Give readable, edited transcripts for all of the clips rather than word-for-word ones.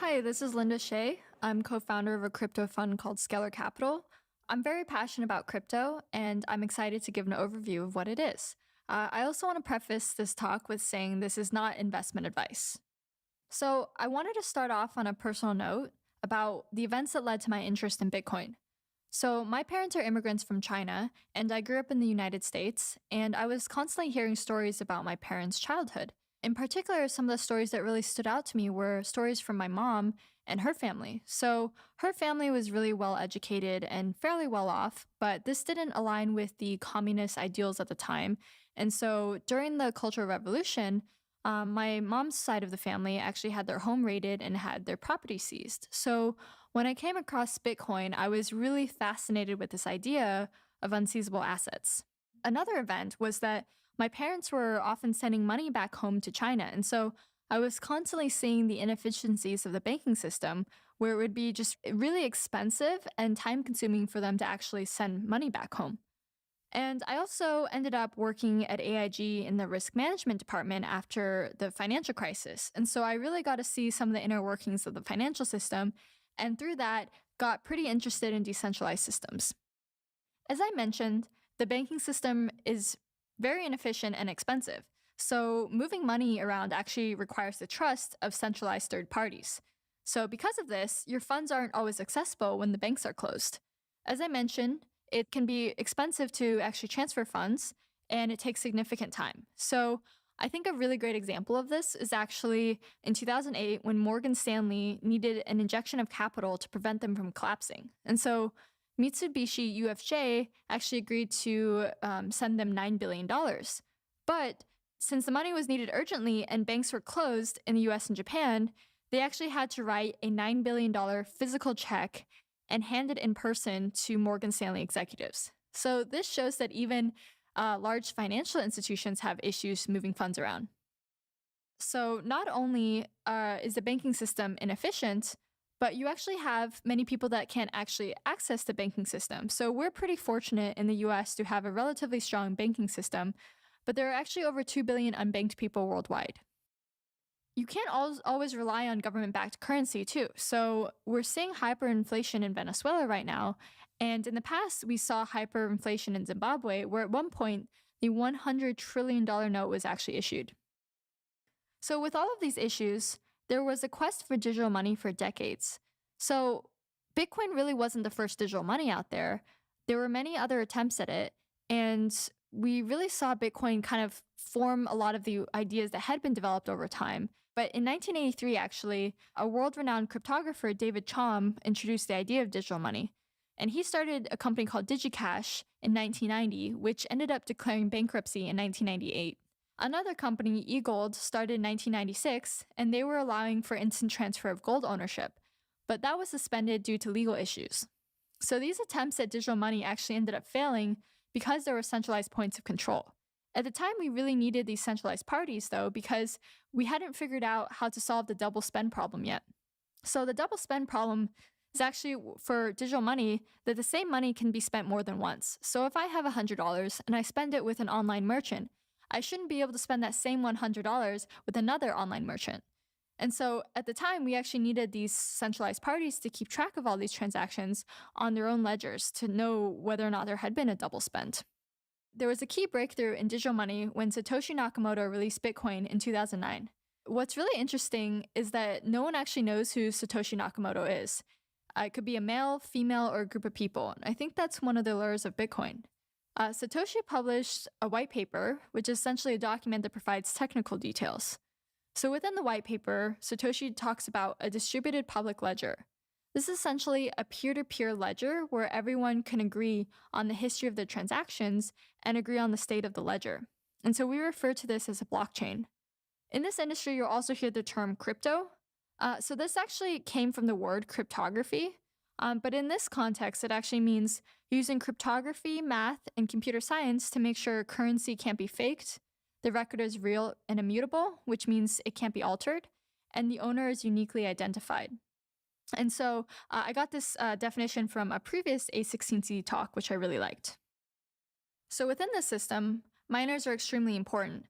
Hi, this is Linda Shea. I'm co-founder of a crypto fund called Scalar Capital. I'm very passionate about crypto, and I'm excited to give an overview of what it is. I also want to preface this talk with saying this is not investment advice. So I wanted to start off on a personal note about the events that led to my interest in Bitcoin. So my parents are immigrants from China, and I grew up in the United States, and I was constantly hearing stories about my parents' childhood. In particular, some of the stories that really stood out to me were stories from my mom and her family. So her family was really well educated and fairly well off, but this didn't align with the communist ideals at the time. And so during the Cultural Revolution, my mom's side of the family actually had their home raided and had their property seized. So when I came across Bitcoin, I was really fascinated with this idea of unseizable assets. Another event was that my parents were often sending money back home to China. And so I was constantly seeing the inefficiencies of the banking system, where it would be just really expensive and time consuming for them to actually send money back home. And I also ended up working at AIG in the risk management department after the financial crisis. And so I really got to see some of the inner workings of the financial system. And through that, got pretty interested in decentralized systems. As I mentioned, the banking system is very inefficient and expensive. So moving money around actually requires the trust of centralized third parties. So because of this, your funds aren't always accessible when the banks are closed. As I mentioned, it can be expensive to actually transfer funds, and it takes significant time. So I think a really great example of this is actually in 2008 when Morgan Stanley needed an injection of capital to prevent them from collapsing. And so Mitsubishi UFJ actually agreed to send them $9 billion. But since the money was needed urgently and banks were closed in the US and Japan, they actually had to write a $9 billion physical check and hand it in person to Morgan Stanley executives. So this shows that even large financial institutions have issues moving funds around. So not only is the banking system inefficient, but you actually have many people that can't actually access the banking system. So we're pretty fortunate in the US to have a relatively strong banking system, but there are actually over 2 billion unbanked people worldwide. You can't always rely on government-backed currency too. So we're seeing hyperinflation in Venezuela right now. And in the past, we saw hyperinflation in Zimbabwe, where at one point, the $100 trillion note was actually issued. So with all of these issues, there was a quest for digital money for decades. So Bitcoin really wasn't the first digital money out there. There were many other attempts at it. And we really saw Bitcoin kind of form a lot of the ideas that had been developed over time. But in 1983, actually, a world-renowned cryptographer, David Chaum, introduced the idea of digital money. And he started a company called DigiCash in 1990, which ended up declaring bankruptcy in 1998. Another company, eGold, started in 1996, and they were allowing for instant transfer of gold ownership. But that was suspended due to legal issues. So these attempts at digital money actually ended up failing because there were centralized points of control. At the time, we really needed these centralized parties, though, because we hadn't figured out how to solve the double spend problem yet. So the double spend problem is actually for digital money that the same money can be spent more than once. So if I have $100 and I spend it with an online merchant, I shouldn't be able to spend that same $100 with another online merchant. And so at the time, we actually needed these centralized parties to keep track of all these transactions on their own ledgers to know whether or not there had been a double spend. There was a key breakthrough in digital money when Satoshi Nakamoto released Bitcoin in 2009. What's really interesting is that no one actually knows who Satoshi Nakamoto is. It could be a male, female, or a group of people. I think that's one of the lures of Bitcoin. Satoshi published a white paper, which is essentially a document that provides technical details. So within the white paper, Satoshi talks about a distributed public ledger. This is essentially a peer-to-peer ledger where everyone can agree on the history of their transactions and agree on the state of the ledger. And so we refer to this as a blockchain. In this industry, you'll also hear the term crypto. So this actually came from the word cryptography. But in this context, it actually means using cryptography, math, and computer science to make sure currency can't be faked, the record is real and immutable, which means it can't be altered, and the owner is uniquely identified. And so I got this definition from a previous A16Z talk, which I really liked. So within this system, miners are extremely important.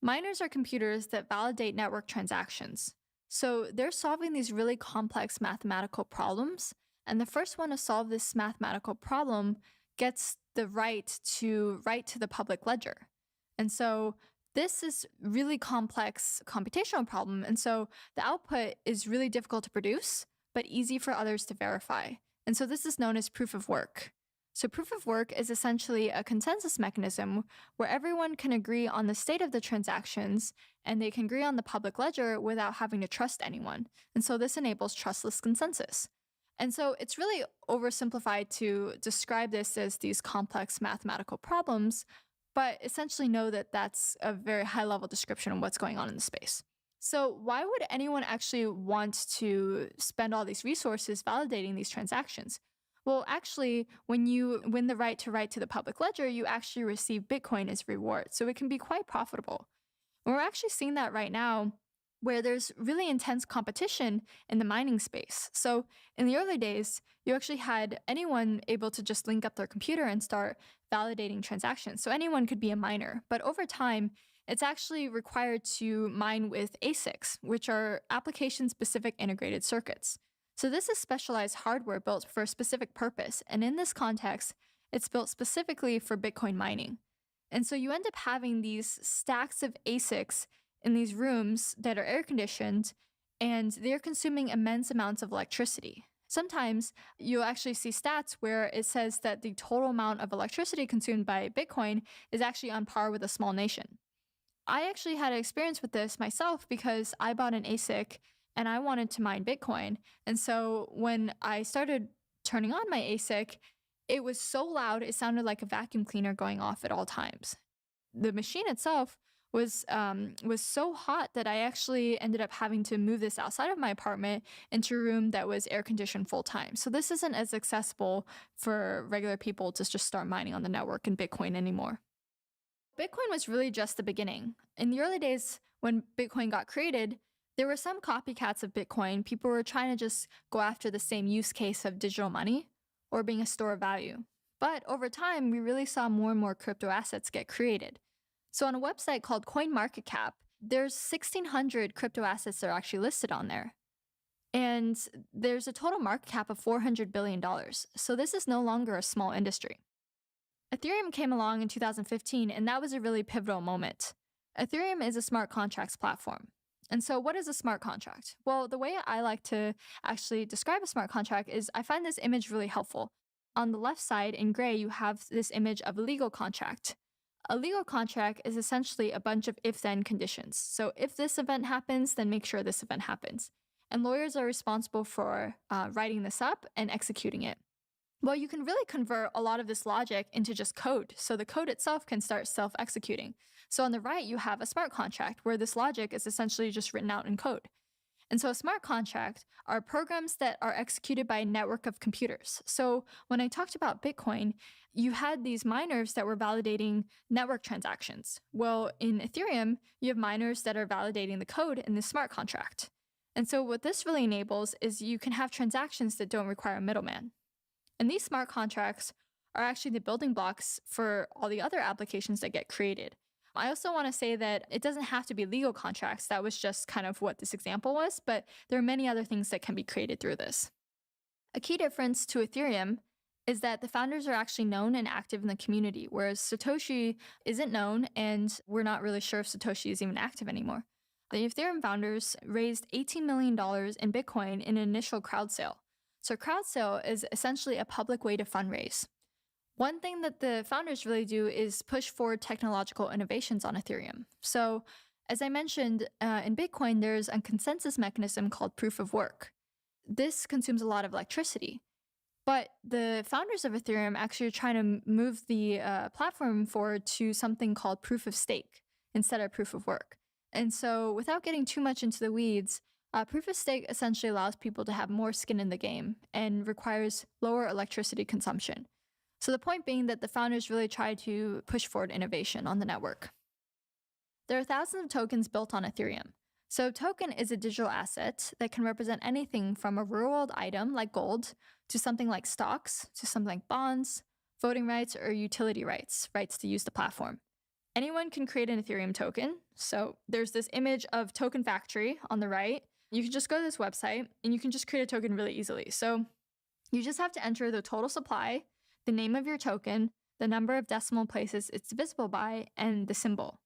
Miners are computers that validate network transactions. So they're solving these really complex mathematical problems. And the first one to solve this mathematical problem gets the right to write to the public ledger. And so this is really complex computational problem. And so the output is really difficult to produce, but easy for others to verify. And so this is known as proof of work. So proof of work is essentially a consensus mechanism where everyone can agree on the state of the transactions and they can agree on the public ledger without having to trust anyone. And so this enables trustless consensus. And so it's really oversimplified to describe this as these complex mathematical problems, but essentially know that that's a very high level description of what's going on in the space. So why would anyone actually want to spend all these resources validating these transactions? Well, actually, when you win the right to write to the public ledger, you actually receive Bitcoin as reward. So it can be quite profitable. And we're actually seeing that right now where there's really intense competition in the mining space. So in the early days, you actually had anyone able to just link up their computer and start validating transactions. So anyone could be a miner. But over time, it's actually required to mine with ASICs, which are application-specific integrated circuits. So this is specialized hardware built for a specific purpose. And in this context, it's built specifically for Bitcoin mining. And so you end up having these stacks of ASICs in these rooms that are air conditioned, and they're consuming immense amounts of electricity. Sometimes you'll actually see stats where it says that the total amount of electricity consumed by Bitcoin is actually on par with a small nation. I actually had an experience with this myself because I bought an ASIC and I wanted to mine Bitcoin. And so when I started turning on my ASIC, it was so loud, it sounded like a vacuum cleaner going off at all times. The machine itself was so hot that I actually ended up having to move this outside of my apartment into a room that was air conditioned full time. So this isn't as accessible for regular people to just start mining on the network in Bitcoin anymore. Bitcoin was really just the beginning. In the early days when Bitcoin got created, there were some copycats of Bitcoin. People were trying to just go after the same use case of digital money or being a store of value. But over time, we really saw more and more crypto assets get created. So on a website called CoinMarketCap, there's 1,600 crypto assets that are actually listed on there. And there's a total market cap of $400 billion. So this is no longer a small industry. Ethereum came along in 2015, and that was a really pivotal moment. Ethereum is a smart contracts platform. And so what is a smart contract? Well, the way I like to actually describe a smart contract is I find this image really helpful. On the left side in gray, you have this image of a legal contract. A legal contract is essentially a bunch of if-then conditions. So if this event happens, then make sure this event happens. And lawyers are responsible for writing this up and executing it. Well, you can really convert a lot of this logic into just code. So the code itself can start self-executing. So on the right, you have a smart contract where this logic is essentially just written out in code. And so a smart contract are programs that are executed by a network of computers. So when I talked about Bitcoin, you had these miners that were validating network transactions. Well, in Ethereum, you have miners that are validating the code in the smart contract. And so what this really enables is you can have transactions that don't require a middleman. And these smart contracts are actually the building blocks for all the other applications that get created. I also want to say that it doesn't have to be legal contracts. That was just kind of what this example was, but there are many other things that can be created through this. A key difference to Ethereum is that the founders are actually known and active in the community, whereas Satoshi isn't known, and we're not really sure if Satoshi is even active anymore. The Ethereum founders raised $18 million in Bitcoin in an initial crowd sale. So crowd sale is essentially a public way to fundraise. One thing that the founders really do is push forward technological innovations on Ethereum. So as I mentioned, in Bitcoin, there's a consensus mechanism called proof of work. This consumes a lot of electricity. But the founders of Ethereum actually are trying to move the platform forward to something called proof of stake instead of proof of work. And so without getting too much into the weeds, proof of stake essentially allows people to have more skin in the game and requires lower electricity consumption. So the point being that the founders really try to push forward innovation on the network. There are thousands of tokens built on Ethereum. So a token is a digital asset that can represent anything from a real-world item like gold to something like stocks, to something like bonds, voting rights, or utility rights to use the platform. Anyone can create an Ethereum token. So there's this image of Token Factory on the right. You can just go to this website and you can just create a token really easily. So you just have to enter the total supply, the name of your token, the number of decimal places it's divisible by, and the symbol.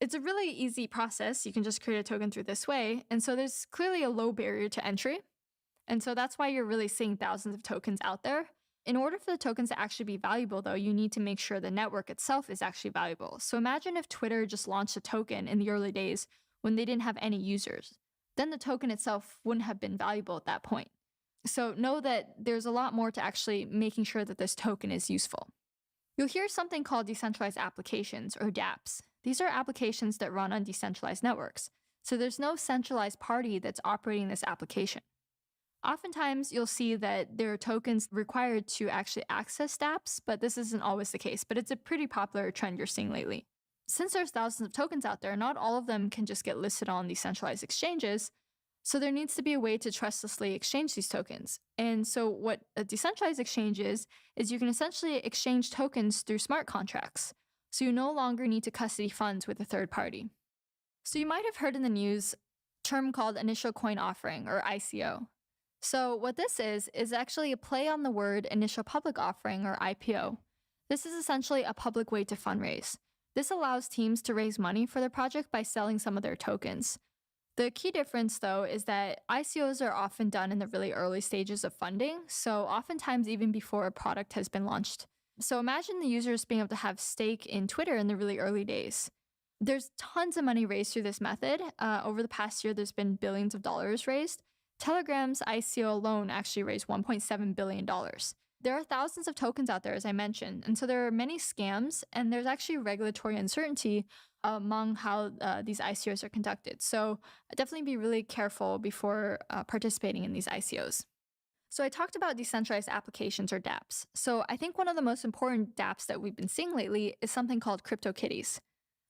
It's a really easy process. You can just create a token through this way. And so there's clearly a low barrier to entry. And so that's why you're really seeing thousands of tokens out there. In order for the tokens to actually be valuable, though, you need to make sure the network itself is actually valuable. So imagine if Twitter just launched a token in the early days when they didn't have any users. Then the token itself wouldn't have been valuable at that point. So know that there's a lot more to actually making sure that this token is useful. You'll hear something called decentralized applications, or dApps. These are applications that run on decentralized networks. So there's no centralized party that's operating this application. Oftentimes, you'll see that there are tokens required to actually access dApps, but this isn't always the case, but it's a pretty popular trend you're seeing lately. Since there's thousands of tokens out there, not all of them can just get listed on decentralized exchanges, so there needs to be a way to trustlessly exchange these tokens. And so what a decentralized exchange is you can essentially exchange tokens through smart contracts. So you no longer need to custody funds with a third party. So you might have heard in the news a term called initial coin offering, or ICO. So what this is actually a play on the word initial public offering, or IPO. This is essentially a public way to fundraise. This allows teams to raise money for their project by selling some of their tokens. The key difference, though, is that ICOs are often done in the really early stages of funding, so oftentimes even before a product has been launched. So imagine the users being able to have stake in Twitter in the really early days. There's tons of money raised through this method. Over the past year, there's been billions of dollars raised. Telegram's ICO alone actually raised $1.7 billion. There are thousands of tokens out there, as I mentioned, and so there are many scams, and there's actually regulatory uncertainty among how these ICOs are conducted. So definitely be really careful before participating in these ICOs. So I talked about decentralized applications, or dApps. So I think one of the most important dApps that we've been seeing lately is something called CryptoKitties.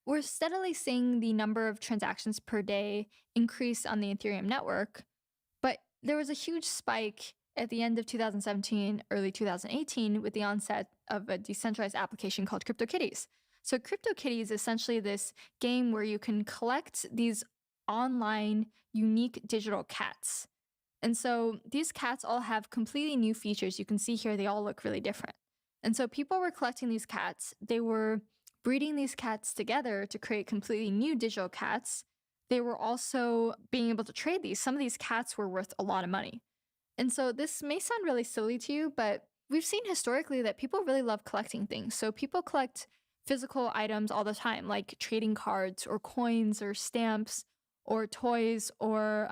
We're steadily seeing the number of transactions per day increase on the Ethereum network, but there was a huge spike at the end of 2017, early 2018, with the onset of a decentralized application called CryptoKitties. So CryptoKitties is essentially this game where you can collect these online unique digital cats. And so these cats all have completely new features. You can see here they all look really different. And so people were collecting these cats. They were breeding these cats together to create completely new digital cats. They were also being able to trade these. Some of these cats were worth a lot of money. And so this may sound really silly to you, but we've seen historically that people really love collecting things. So people collect physical items all the time, like trading cards or coins or stamps or toys or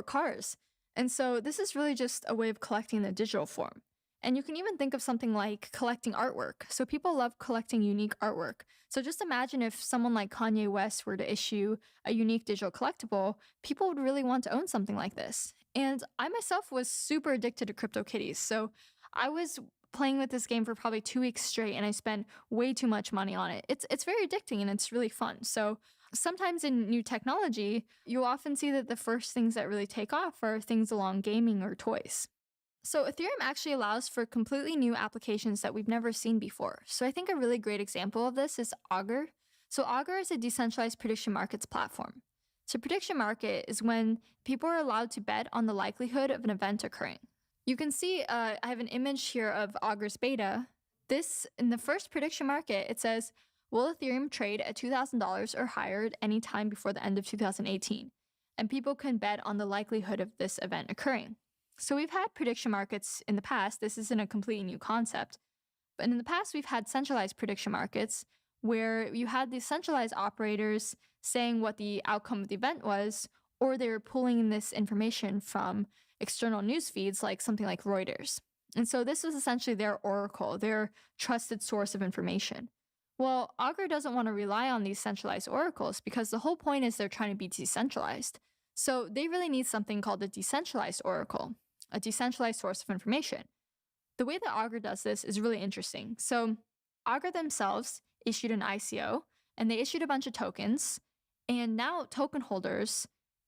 cars. And so this is really just a way of collecting the digital form. And you can even think of something like collecting artwork. So people love collecting unique artwork. So just imagine if someone like Kanye West were to issue a unique digital collectible, people would really want to own something like this. And I myself was super addicted to CryptoKitties. So I was playing with this game for probably 2 weeks straight, and I spent way too much money on it. It's very addicting and it's really fun. So sometimes in new technology, you'll often see that the first things that really take off are things along gaming or toys. So Ethereum actually allows for completely new applications that we've never seen before. So I think a really great example of this is Augur. So Augur is a decentralized prediction markets platform. So prediction market is when people are allowed to bet on the likelihood of an event occurring. You can see I have an image here of Augur's beta. This, in the first prediction market, it says, will Ethereum trade at $2,000 or higher at any time before the end of 2018? And people can bet on the likelihood of this event occurring. So we've had prediction markets in the past. This isn't a completely new concept. But in the past, we've had centralized prediction markets where you had these centralized operators saying what the outcome of the event was, or they were pulling in this information from external news feeds like something like Reuters. And so this was essentially their oracle, their trusted source of information. Well, Augur doesn't want to rely on these centralized oracles because the whole point is they're trying to be decentralized. So they really need something called a decentralized oracle, a decentralized source of information. The way that Augur does this is really interesting. So Augur themselves issued an ICO, and they issued a bunch of tokens, and now token holders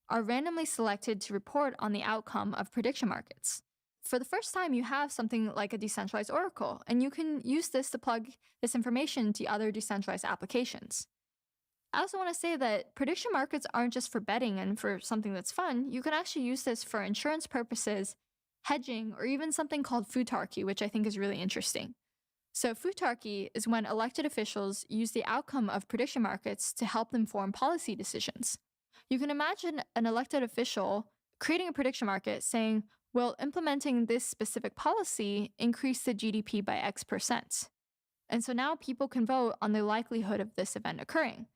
are randomly selected to report on the outcome of prediction markets. For the first time, you have something like a decentralized oracle, and you can use this to plug this information to other decentralized applications. I also want to say that prediction markets aren't just for betting and for something that's fun. You can actually use this for insurance purposes, hedging, or even something called futarchy, which I think is really interesting. So, futarchy is when elected officials use the outcome of prediction markets to help them form policy decisions. You can imagine an elected official creating a prediction market saying, will implementing this specific policy increase the GDP by X percent? And so now people can vote on the likelihood of this event occurring.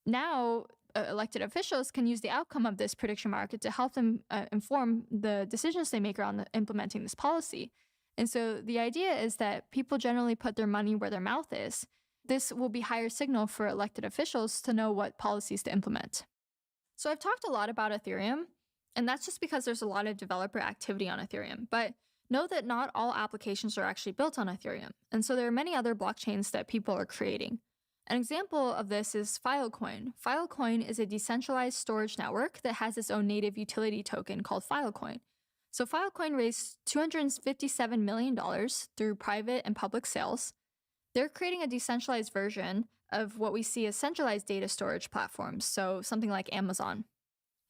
Now, elected officials can use the outcome of this prediction market to help them inform the decisions they make around implementing this policy. And so the idea is that people generally put their money where their mouth is. This will be higher signal for elected officials to know what policies to implement. So I've talked a lot about Ethereum, and that's just because there's a lot of developer activity on Ethereum. But know that not all applications are actually built on Ethereum. And so there are many other blockchains that people are creating. An example of this is Filecoin. Filecoin is a decentralized storage network that has its own native utility token called Filecoin. So Filecoin raised $257 million through private and public sales. They're creating a decentralized version of what we see as centralized data storage platforms, so something like Amazon.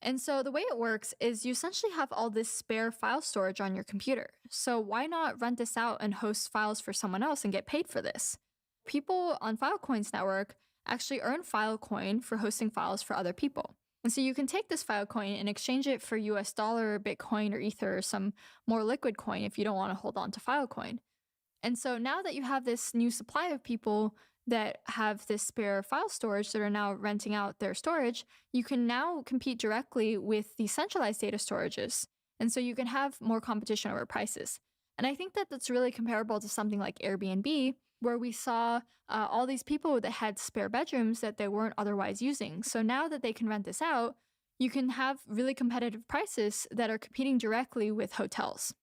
And so the way it works is you essentially have all this spare file storage on your computer. So why not rent this out and host files for someone else and get paid for this? People on Filecoin's network actually earn Filecoin for hosting files for other people. And so you can take this Filecoin and exchange it for US dollar, Bitcoin, or Ether, or some more liquid coin if you don't want to hold on to Filecoin. And so now that you have this new supply of people that have this spare file storage that are now renting out their storage, you can now compete directly with the centralized data storages. And so you can have more competition over prices. And I think that that's really comparable to something like Airbnb, where we saw all these people that had spare bedrooms that they weren't otherwise using. So now that they can rent this out, you can have really competitive prices that are competing directly with hotels.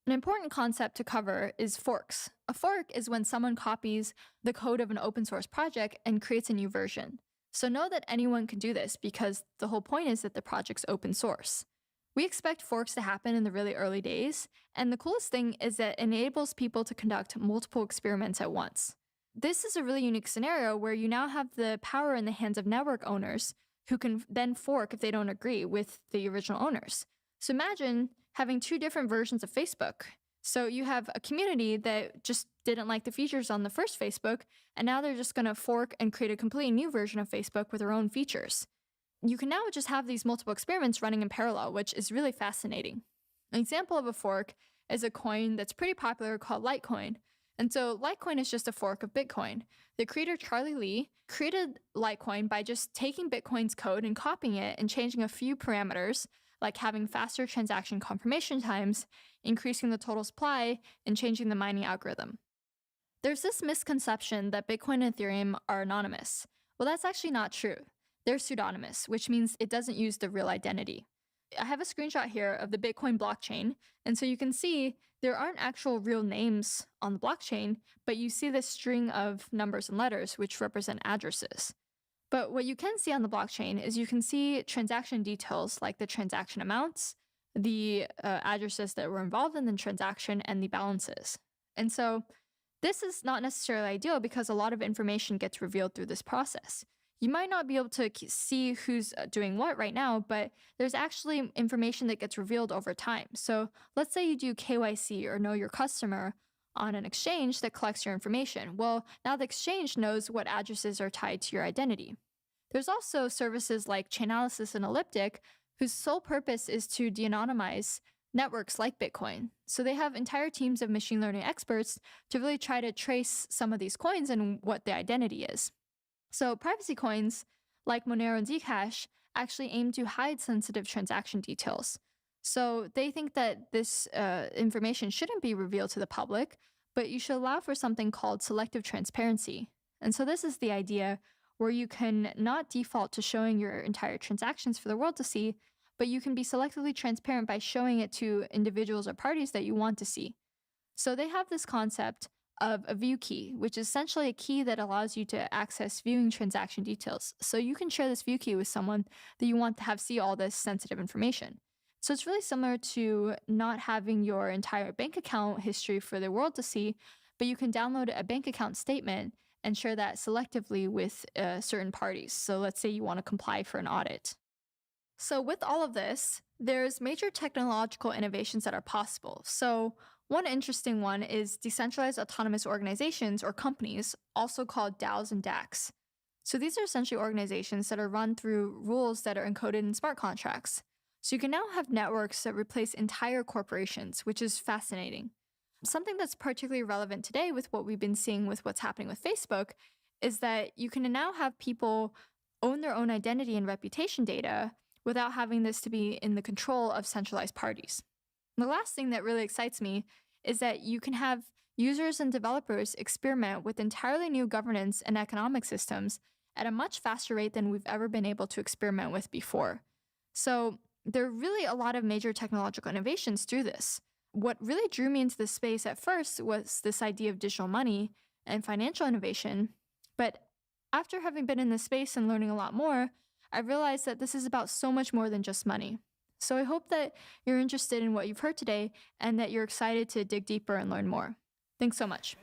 An important concept to cover is forks. A fork is when someone copies the code of an open source project and creates a new version. So know that anyone can do this because the whole point is that the project's open source. We expect forks to happen in the really early days, and the coolest thing is that it enables people to conduct multiple experiments at once. This is a really unique scenario where you now have the power in the hands of network owners who can then fork if they don't agree with the original owners. So imagine having two different versions of Facebook. So you have a community that just didn't like the features on the first Facebook, and now they're just going to fork and create a completely new version of Facebook with their own features. You can now just have these multiple experiments running in parallel, which is really fascinating. An example of a fork is a coin that's pretty popular called Litecoin. And so Litecoin is just a fork of Bitcoin. The creator, Charlie Lee, created Litecoin by just taking Bitcoin's code and copying it and changing a few parameters, like having faster transaction confirmation times, increasing the total supply, and changing the mining algorithm. There's this misconception that Bitcoin and Ethereum are anonymous. Well, that's actually not true. They're pseudonymous, which means it doesn't use the real identity. I have a screenshot here of the Bitcoin blockchain, and so you can see there aren't actual real names on the blockchain, but you see this string of numbers and letters which represent addresses. But what you can see on the blockchain is you can see transaction details like the transaction amounts, the addresses that were involved in the transaction, and the balances. And so this is not necessarily ideal because a lot of information gets revealed through this process. You might not be able to see who's doing what right now, but there's actually information that gets revealed over time. So let's say you do KYC or know your customer on an exchange that collects your information. Well, now the exchange knows what addresses are tied to your identity. There's also services like Chainalysis and Elliptic, whose sole purpose is to de-anonymize networks like Bitcoin. So they have entire teams of machine learning experts to really try to trace some of these coins and what the identity is. So privacy coins like Monero and Zcash actually aim to hide sensitive transaction details. So they think that this information shouldn't be revealed to the public, but you should allow for something called selective transparency. And so this is the idea where you can not default to showing your entire transactions for the world to see, but you can be selectively transparent by showing it to individuals or parties that you want to see. So they have this concept of a view key, which is essentially a key that allows you to access viewing transaction details. So you can share this view key with someone that you want to have see all this sensitive information. So it's really similar to not having your entire bank account history for the world to see, but you can download a bank account statement and share that selectively with certain parties. So let's say you want to comply for an audit. So, with all of this, there's major technological innovations that are possible. So, one interesting one is decentralized autonomous organizations or companies, also called DAOs and DACs. So, these are essentially organizations that are run through rules that are encoded in smart contracts. So, you can now have networks that replace entire corporations, which is fascinating. Something that's particularly relevant today with what we've been seeing with what's happening with Facebook is that you can now have people own their own identity and reputation data without having this to be in the control of centralized parties. And the last thing that really excites me is that you can have users and developers experiment with entirely new governance and economic systems at a much faster rate than we've ever been able to experiment with before. So, there are really a lot of major technological innovations through this. What really drew me into this space at first was this idea of digital money and financial innovation. But after having been in this space and learning a lot more, I realized that this is about so much more than just money. So I hope that you're interested in what you've heard today and that you're excited to dig deeper and learn more. Thanks so much.